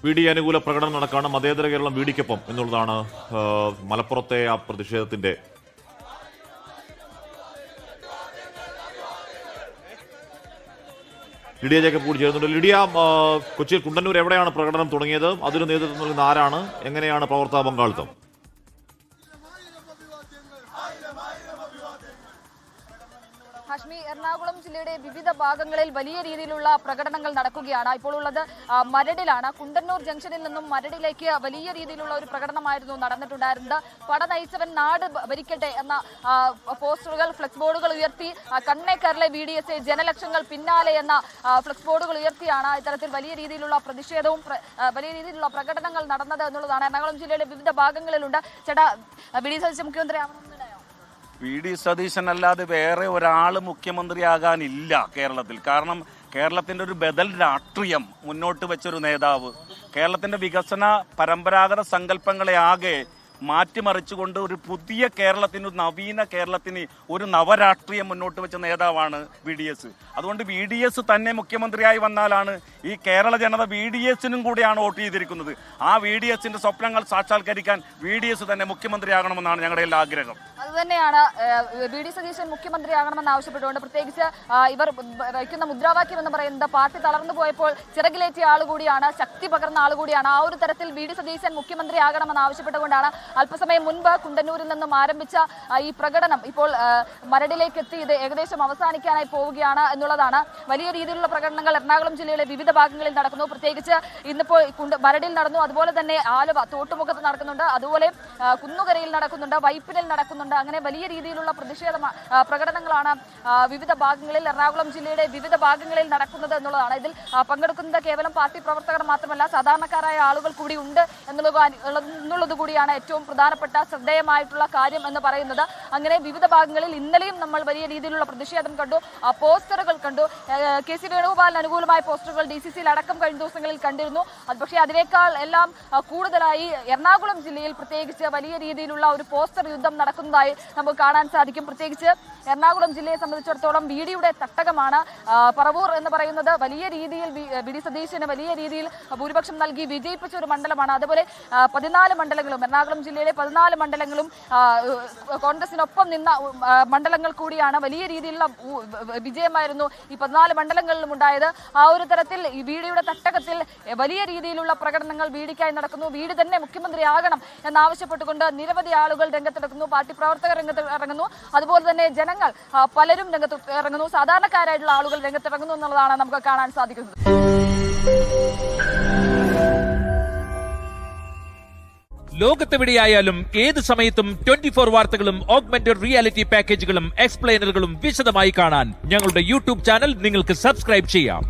V D അനുകൂല പ്രകടനം നടക്കാണ്. മതേതര കേരളം വി ഡിക്കൊപ്പം എന്നുള്ളതാണ് മലപ്പുറത്തെ ആ പ്രതിഷേധത്തിന്റെ. ലിഡിയ ജേക്കബ് കൂടി ചേരുന്നുണ്ട്. ലിഡിയ, കൊച്ചിയിൽ കുണ്ടന്നൂർ എവിടെയാണ് പ്രകടനം തുടങ്ങിയത്? അതിന് നേതൃത്വം നൽകുന്ന ആരാണ്? എങ്ങനെയാണ് പ്രവർത്തക പങ്കാളിത്തം? ഹാഷ്മി, എറണാകുളം ജില്ലയുടെ വിവിധ ഭാഗങ്ങളിൽ വലിയ രീതിയിലുള്ള പ്രകടനങ്ങൾ നടക്കുകയാണ്. ഇപ്പോൾ ഉള്ളത് മരടിലാണ്. കുണ്ടന്നൂർ ജംഗ്ഷനിൽ നിന്നും മരടിലേക്ക് വലിയ രീതിയിലുള്ള ഒരു പ്രകടനമായിരുന്നു നടന്നിട്ടുണ്ടായിരുന്നത്. പട നയിച്ചവൻ നാട് ഭരിക്കട്ടെ എന്ന പോസ്റ്ററുകൾ, ഫ്ലെക്സ് ബോർഡുകൾ ഉയർത്തി, കണ്ണേ കേരള VDSA ജനലക്ഷങ്ങൾ പിന്നാലെ എന്ന ഫ്ലെക്സ് ബോർഡുകൾ ഉയർത്തിയാണ് ഇത്തരത്തിൽ വലിയ രീതിയിലുള്ള പ്രതിഷേധവും വലിയ രീതിയിലുള്ള പ്രകടനങ്ങൾ നടന്നത് എന്നുള്ളതാണ്. എറണാകുളം ജില്ലയുടെ വിവിധ ഭാഗങ്ങളിലുണ്ട്. ചേട്ടാ, VD സതീശൻ മുഖ്യമന്ത്രി VD സതീശൻ അല്ലാതെ വേറെ ഒരാൾ മുഖ്യമന്ത്രിയാകാനില്ല കേരളത്തിൽ. കാരണം കേരളത്തിൻ്റെ ഒരു ബദൽ രാഷ്ട്രീയം മുന്നോട്ട് വെച്ചൊരു നേതാവ്, കേരളത്തിൻ്റെ വികസന പരമ്പരാഗത സങ്കല്പങ്ങളെ ആകെ മാറ്റിമറിച്ചുകൊണ്ട് ഒരു പുതിയ കേരളത്തിന്, ഒരു നവീന കേരളത്തിന് ഒരു നവരാഷ്ട്രീയം മുന്നോട്ട് വെച്ച നേതാവാണ് VDS. അതുകൊണ്ട് VDS തന്നെ മുഖ്യമന്ത്രിയായി വന്നാലാണ് ഈ കേരള ജനത VDSനും കൂടിയാണ് വോട്ട് ചെയ്തിരിക്കുന്നത്. ആ VDSന്റെ സ്വപ്നങ്ങൾ സാക്ഷാത്കരിക്കാൻ VDS തന്നെ മുഖ്യമന്ത്രിയാകണമെന്നാണ് ഞങ്ങളുടെ എല്ലാ ആഗ്രഹം. അതുതന്നെയാണ് VD സതീശൻ മുഖ്യമന്ത്രിയാകണമെന്ന് ആവശ്യപ്പെട്ടുകൊണ്ട്, പ്രത്യേകിച്ച് ഇവർ വയ്ക്കുന്ന മുദ്രാവാക്യം എന്ന് പറയുന്നത് പാർട്ടി തളർന്നു പോയപ്പോൾ ചിറകിലേറ്റിയ ആളുകൂടിയാണ്, ശക്തി പകർന്ന ആളുകൂടിയാണ്. ആ ഒരു തരത്തിൽ VD സതീശൻ മുഖ്യമന്ത്രിയാകണമെന്ന് ആവശ്യപ്പെട്ടുകൊണ്ടാണ് അല്പസമയം മുൻപ് കുണ്ടന്നൂരിൽ നിന്നും ആരംഭിച്ച ഈ പ്രകടനം ഇപ്പോൾ മരടിലേക്ക് എത്തി. ഇത് ഏകദേശം അവസാനിക്കാനായി പോവുകയാണ് എന്നുള്ളതാണ്. വലിയ രീതിയിലുള്ള പ്രകടനങ്ങൾ എറണാകുളം ജില്ലയിലെ വിവിധ ഭാഗങ്ങളിൽ നടക്കുന്നു. പ്രത്യേകിച്ച് ഇന്നിപ്പോൾ മരടിൽ നടന്നു, അതുപോലെ തന്നെ ആലുവ തോട്ടുമുഖത്ത് നടക്കുന്നുണ്ട്, അതുപോലെ കുന്നുകരയിൽ നടക്കുന്നുണ്ട്, വൈപ്പിനിൽ നടക്കുന്നുണ്ട്. അങ്ങനെ വലിയ രീതിയിലുള്ള പ്രകടനങ്ങളാണ് വിവിധ ഭാഗങ്ങളിൽ, എറണാകുളം ജില്ലയുടെ വിവിധ ഭാഗങ്ങളിൽ നടക്കുന്നത് എന്നുള്ളതാണ്. ഇതിൽ പങ്കെടുക്കുന്നത് കേവലം പാർട്ടി പ്രവർത്തകർ മാത്രമല്ല, സാധാരണക്കാരായ ആളുകൾ കൂടി ഉണ്ട് എന്നുള്ളത് കൂടിയാണ് ഏറ്റവും പ്രധാനപ്പെട്ട ശ്രദ്ധേയമായിട്ടുള്ള കാര്യം എന്ന് പറയുന്നത്. അങ്ങനെ വിവിധ ഭാഗങ്ങളിൽ ഇന്നലെയും നമ്മൾ വലിയ രീതിയിലുള്ള പ്രതിഷേധം കണ്ടു, പോസ്റ്ററുകൾ കണ്ടു. KC വേണുഗോപാലിന് അനുകൂലമായ പോസ്റ്ററുകൾ DCCയിൽ അടക്കം കഴിഞ്ഞ ദിവസങ്ങളിൽ കണ്ടിരുന്നു. പക്ഷേ അതിനേക്കാൾ എല്ലാം കൂടുതലായി എറണാകുളം ജില്ലയിൽ പ്രത്യേകിച്ച് വലിയ രീതിയിലുള്ള ഒരു പോസ്റ്റർ യുദ്ധം നടക്കുന്നതായി നമുക്ക് കാണാൻ സാധിക്കും. പ്രത്യേകിച്ച് എറണാകുളം ജില്ലയെ സംബന്ധിച്ചിടത്തോളം VDയുടെ തട്ടകമാണ് പറവൂർ എന്ന് പറയുന്നത്. വലിയ രീതിയിൽ VD സതീശന് വലിയ രീതിയിൽ ഭൂരിപക്ഷം നൽകി വിജയിപ്പിച്ച ഒരു മണ്ഡലമാണ്. അതുപോലെ 14 മണ്ഡലങ്ങളും, എറണാകുളം ജില്ലയിലെ 14 മണ്ഡലങ്ങളും കോൺഗ്രസിനൊപ്പം നിന്ന മണ്ഡലങ്ങൾ കൂടിയാണ്. വലിയ രീതിയിലുള്ള വിജയമായിരുന്നു ഈ 14 മണ്ഡലങ്ങളിലും ഉണ്ടായത്. ആ ഒരു തരത്തിൽ ഈ VDയുടെ തട്ടകത്തിൽ വലിയ രീതിയിലുള്ള പ്രകടനങ്ങൾ VDക്കായി നടക്കുന്നു. VD തന്നെ മുഖ്യമന്ത്രിയാകണം എന്നാവശ്യപ്പെട്ടുകൊണ്ട് നിരവധി ആളുകൾ രംഗത്തിറങ്ങുന്നു, പാർട്ടി പ്രവർത്തകർ രംഗത്തിറങ്ങുന്നു, അതുപോലെ തന്നെ ജനങ്ങൾ പലരും രംഗത്ത് ഇറങ്ങുന്നു, സാധാരണക്കാരായിട്ടുള്ള ആളുകൾ രംഗത്തിറങ്ങുന്നു എന്നുള്ളതാണ് നമുക്ക് കാണാൻ സാധിക്കുന്നത്. ലോകത്തെവിടെയായാലും ഏത് സമയത്തും 24 വാർത്തകളും ഓഗ്മെന്റഡ് റിയാലിറ്റി പാക്കേജുകളും എക്സ്പ്ലെയിനറുകളും വിശദമായി കാണാൻ ഞങ്ങളുടെ YouTube ചാനൽ നിങ്ങൾക്ക് സബ്സ്ക്രൈബ് ചെയ്യാം.